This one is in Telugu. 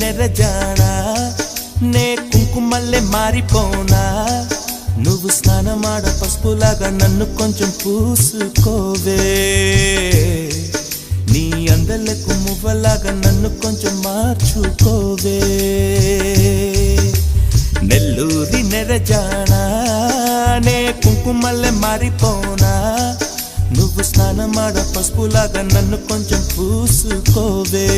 నెరజానా నే కుంకుమల్లే మారిపోనా నువ్వు స్నానమాడ పసుపులాగా నన్ను కొంచెం పూసుకోవే నీ అందలకు మువ్వలాగా నన్ను కొంచెం మార్చుకోవే నెల్లూరి నెరజానా నే కుంకుమల్లే మారిపోనా నువ్వు స్నానమాడ పసుపులాగా నన్ను కొంచెం పూసుకోవే